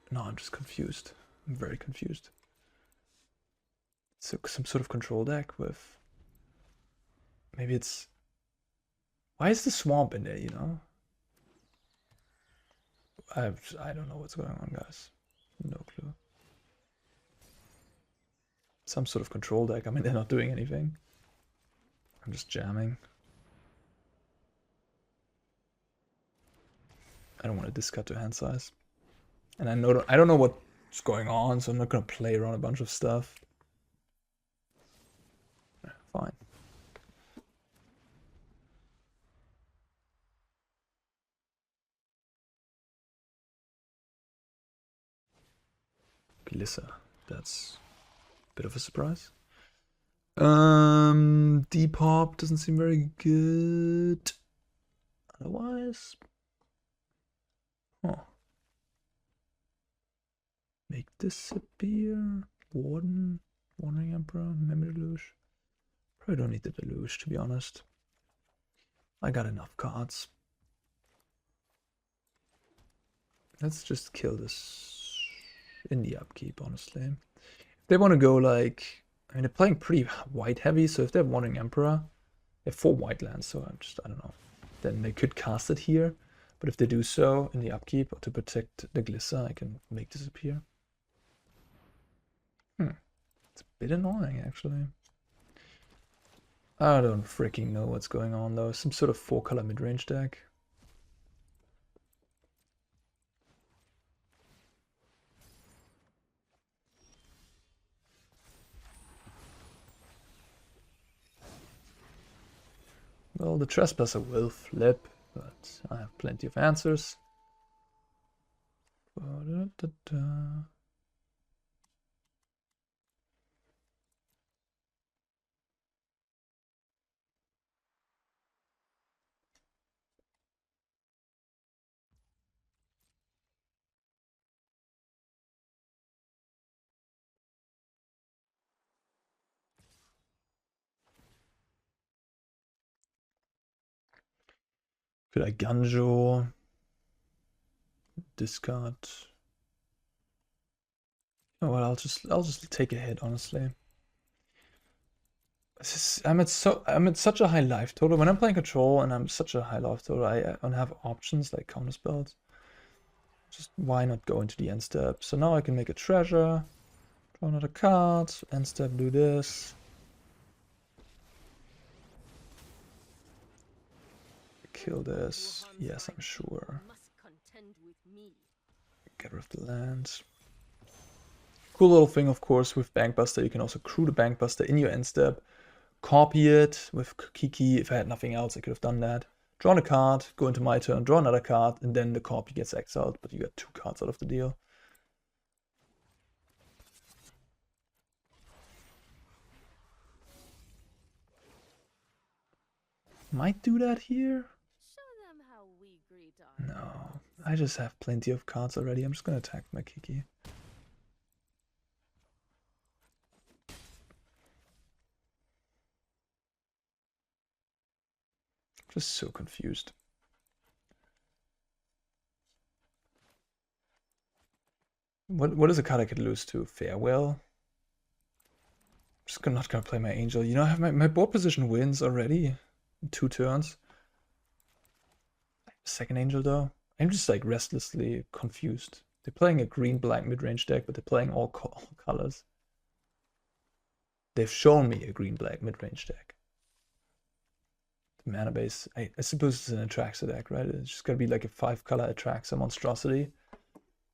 No, I'm just confused. I'm very confused. So some sort of control deck with... Maybe it's... Why is the swamp in there, you know? I don't know what's going on, guys. No clue. Some sort of control deck. I mean, they're not doing anything. I'm just jamming. I don't want to discard to hand size. And I don't know what's going on, so I'm not gonna play around a bunch of stuff. Fine. Glissa. That's a bit of a surprise. Depop doesn't seem very good. Otherwise. Oh. Make Disappear. Warden. Wandering Emperor. Memory Deluge. Probably don't need the Deluge, to be honest. I got enough cards. Let's just kill this in the upkeep, honestly. If they want to go like... I mean, they're playing pretty white heavy, so if they're Wandering Emperor, they have 4 white lands, so I don't know. Then they could cast it here, but if they do so in the upkeep to protect the Glissa, I can make Disappear. It's a bit annoying, actually. I don't freaking know what's going on, though. Some sort of 4-color mid-range deck. Well, the Trespasser will flip, but I have plenty of answers. Could Eiganjo discard? Oh well, I'll just take a hit, honestly. I'm at such a high life total. When I'm playing control and I'm such a high life total, I don't have options like counter spells. Just why not go into the end step? So now I can make a treasure, draw another card, end step do this. Kill this. Yes, I'm sure. Get rid of the lands. Cool little thing, of course, with Bankbuster. You can also crew the Bankbuster in your end step. Copy it with Kiki. If I had nothing else, I could have done that. Draw a card, go into my turn, draw another card, and then the copy gets exiled, but you got 2 cards out of the deal. Might do that here. No, I just have plenty of cards already. I'm just gonna attack my Kiki. Just so confused. What is a card I could lose to? Farewell? I'm just not gonna play my Angel. You know, I have my board position wins already in 2 turns. Second Angel though. I'm just like restlessly confused. They're playing a green-black mid-range deck, but they're playing all colors. They've shown me a green-black mid-range deck. The mana base, I suppose it's an Atraxa deck, right? It's just gonna be like a 5-color Atraxa monstrosity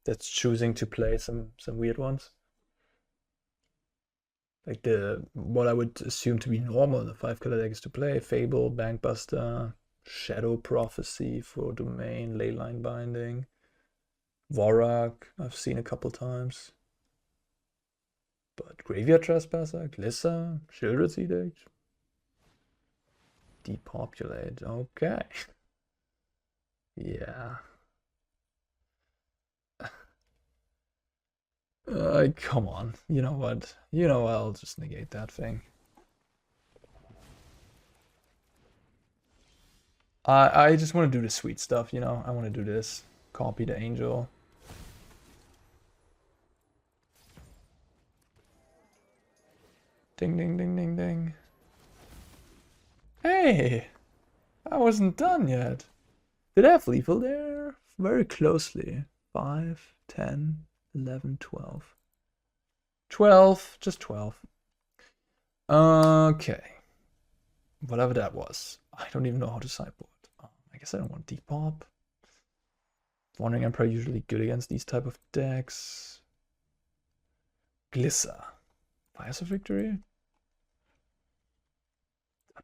that's choosing to play some weird ones. Like what I would assume to be normal in the 5-color deck is to play Fable, Bankbuster, Shadow Prophecy for Domain, Leyline Binding, Vorak, I've seen a couple times. But Graveyard Trespasser, Glissa, Shieldred's Edict, Depopulate, okay. Yeah. Come on, you know what? You know what, I'll just negate that thing. I just want to do the sweet stuff, you know? I want to do this. Copy the Angel. Ding, ding, ding, ding, ding. Hey! I wasn't done yet. Did I have lethal there? very closely. 5, 10, 11, 12. 12, just 12. Okay. Whatever that was. I don't even know how to sideboard. I guess I don't want Depop. Wandering Emperor usually good against these type of decks. Glissa. Fires of Victory? I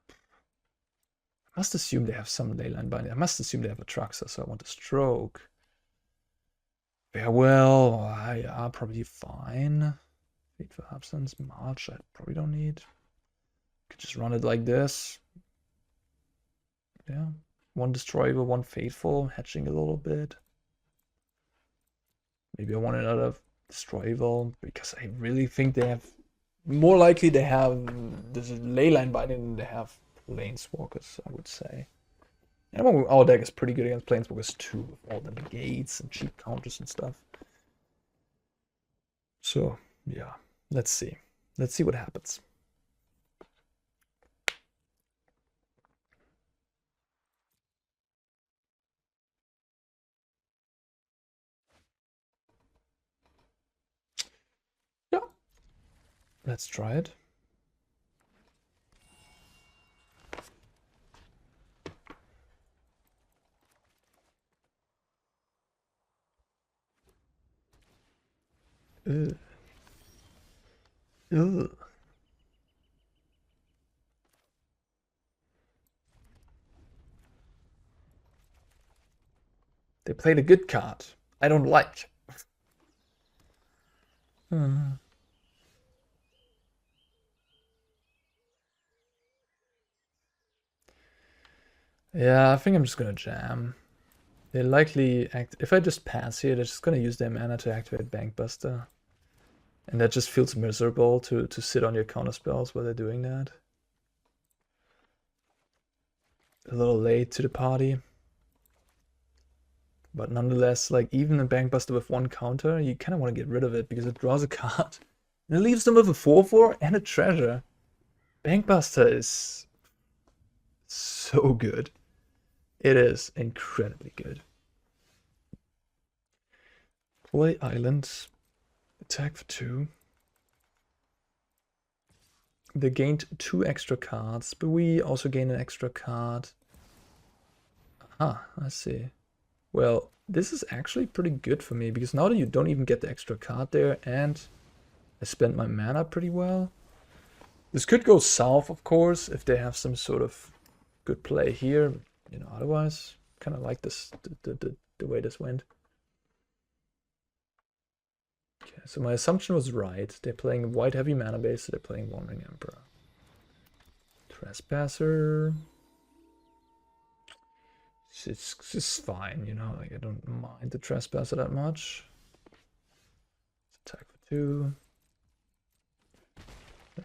must assume they have some leyline binding. I must assume they have a Truxer, so I want a Stroke. Farewell, yeah, probably fine. Fateful Absence, March, I probably don't need. Could just run it like this. Yeah. One Destroyable, one Fateful, hatching a little bit. Maybe I want another Destroyable, because I really think they have... More likely they have this leyline binding than they have Planeswalkers, I would say. And our deck is pretty good against Planeswalkers too, with all the negates and cheap counters and stuff. So, yeah, let's see. Let's see what happens. Yeah, let's try it. Ugh. Ugh. They played a good card. I don't like. Yeah, I think I'm just gonna jam. They likely act. If I just pass here, they're just gonna use their mana to activate Bankbuster. And that just feels miserable to sit on your counter spells while they're doing that. A little late to the party. But nonetheless, like even a Bankbuster with one counter, you kind of want to get rid of it because it draws a card. And it leaves them with a 4/4 and a treasure. Bankbuster is so good. It is incredibly good. Play Island. Attack for 2. They gained 2 extra cards, but we also gain an extra card. Ah, I see. Well, this is actually pretty good for me, because now that you don't even get the extra card there, and I spent my mana pretty well. This could go south, of course, if they have some sort of good play here. You know, otherwise, kind of like this, the way this went. Okay, so my assumption was right. They're playing white heavy mana base, so they're playing Wandering Emperor. Trespasser. It's just fine, you know, like I don't mind the Trespasser that much. Attack for 2.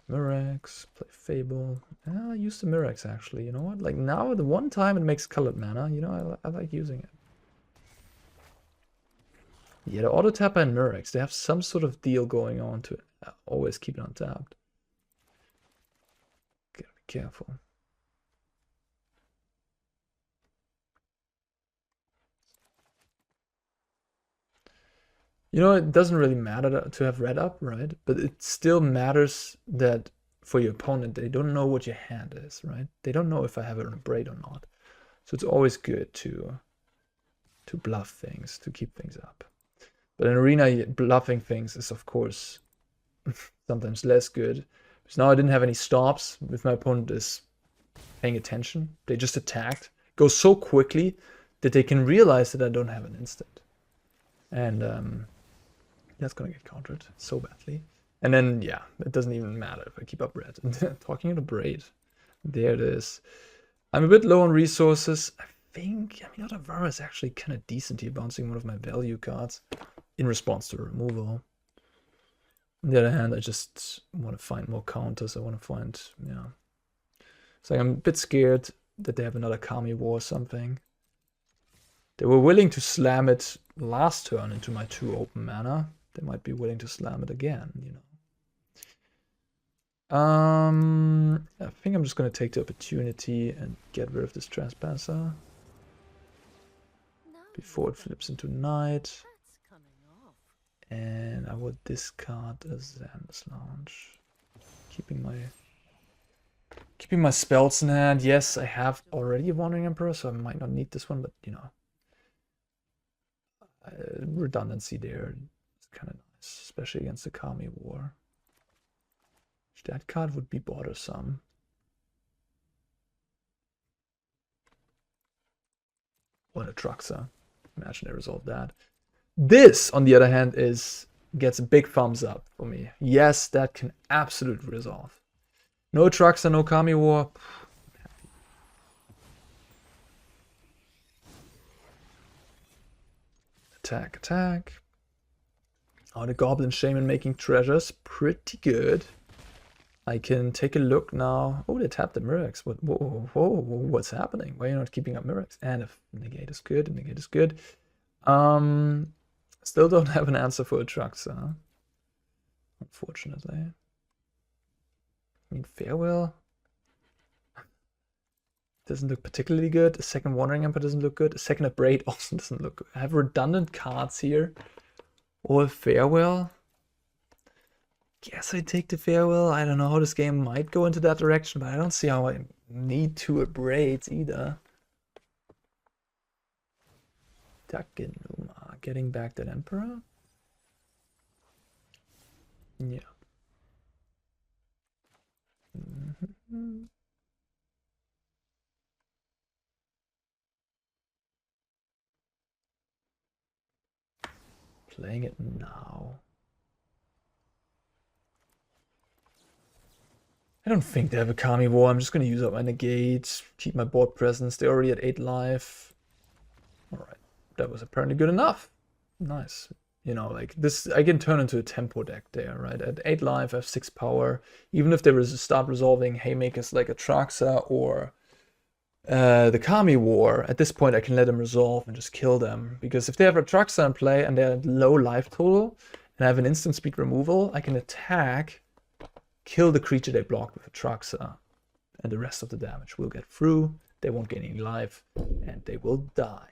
Mirrex, play Fable. I'll use the Mirrex actually, you know what? Like now, the one time it makes colored mana, you know, I like using it. Yeah, the auto tapper and Mirrex, they have some sort of deal going on to always keep it untapped. Gotta be careful. You know, it doesn't really matter to have red up, right? But it still matters that for your opponent, they don't know what your hand is, right? They don't know if I have an Abrade or not. So it's always good to bluff things, to keep things up. But in Arena, bluffing things is, of course, sometimes less good. Because now I didn't have any stops. If my opponent is paying attention, they just attacked. It goes so quickly that they can realize that I don't have an instant. And that's gonna get countered so badly. And then, yeah, it doesn't even matter if I keep up red. Talking about Abrade. There it is. I'm a bit low on resources. I mean, Otawara is actually kind of decent here, bouncing one of my value cards in response to removal. On the other hand, I just want to find more counters. I want to find, yeah. So I'm a bit scared that they have another Kami War or something. They were willing to slam it last turn into my 2 open mana. They might be willing to slam it again, you know. I think I'm just going to take the opportunity and get rid of this Trespasser. before it flips into night. And I would discard a Xander's Lounge. Keeping my spells in hand. Yes, I have already a Wandering Emperor, so I might not need this one, but you know, redundancy there is kind of nice, especially against the Kami War. That card would be bothersome. What a Truxer. Imagine they resolve that. This, on the other hand, gets a big thumbs up for me. Yes, that can absolutely resolve. No Truxer, no Kami War. Attack, attack. Oh, the Goblin Shaman making treasures. Pretty good. I can take a look now. Oh, they tapped the Mirrex. What's happening? Why are you not keeping up Mirrex? And if Negate is good, Negate is good. Still don't have an answer for a Truxer. Unfortunately. I mean, Farewell doesn't look particularly good. A second Wandering Emperor doesn't look good. A second Abrade also doesn't look good. I have redundant cards here. Or Farewell. Guess I take the Farewell. I don't know how this game might go into that direction, but I don't see how I need two Abrades either. Dagenuma, getting back that Emperor? Yeah. Playing it now. I don't think they have a Kami War. I'm just going to use up my Negate, keep my board presence. They're already at 8 life. Alright, that was apparently good enough. Nice. You know, like this, I can turn into a tempo deck there, right? At 8 life, I have 6 power. Even if they start resolving Haymakers like a Truxer or the Kami War, at this point I can let them resolve and just kill them. Because if they have a Truxer in play and they're at low life total, and I have an instant speed removal, I can attack, kill the creature they blocked with a Truxer, and the rest of the damage will get through. They won't gain any life, and they will die.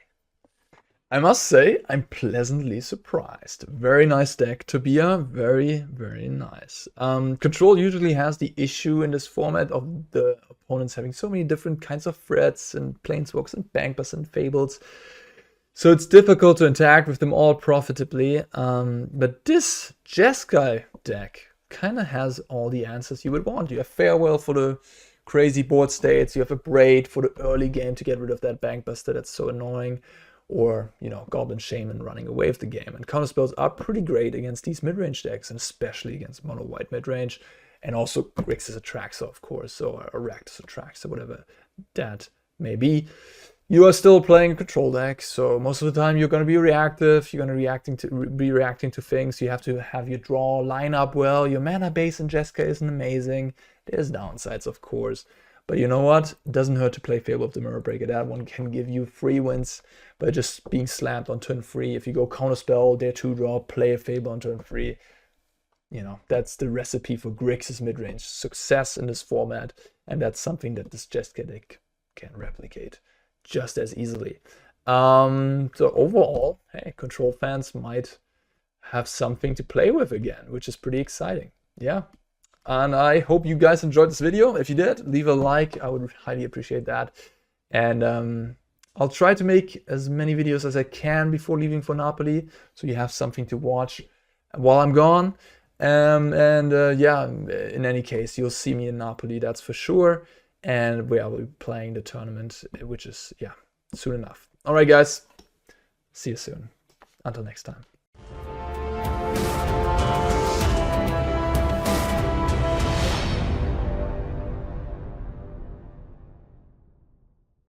I must say, I'm pleasantly surprised. Very nice deck, Tobia. Very, very nice. Control usually has the issue in this format of the opponents having so many different kinds of threats and Planeswalks and Bankbusters and Fables. So it's difficult to interact with them all profitably. But this JESKAI deck kind of has all the answers you would want. You have Farewell for the crazy board states. You have Abrade for the early game to get rid of that Bankbuster that's so annoying. Or, you know, Goblin Shaman running away with the game. And counterspells are pretty great against these mid-range decks, and especially against mono-white mid-range. And also Grixis Atraxa, of course, or Rakdos Atraxa, whatever that may be. You are still playing a control deck, so most of the time you're going to be reactive. You're going to be reacting to things. You have to have your draw line up well. Your mana base in JESKAI isn't amazing. There's downsides, of course. But you know what? It doesn't hurt to play Fable of the Mirror Breaker. That one can give you free wins by just being slammed on turn 3. If you go counterspell, dare 2-draw, play a Fable on turn 3. You know, that's the recipe for Grixis midrange success in this format. And that's something that this JESKAI deck can replicate just as easily. So overall, hey, Control fans might have something to play with again, which is pretty exciting. Yeah. And I hope you guys enjoyed this video. If you did, leave a like. I would highly appreciate that. And I'll try to make as many videos as I can before leaving for Napoli, so you have something to watch while I'm gone. Yeah, in any case, you'll see me in Napoli, that's for sure. And where I will be playing the tournament, which is, yeah, soon enough. All right, guys. See you soon. Until next time.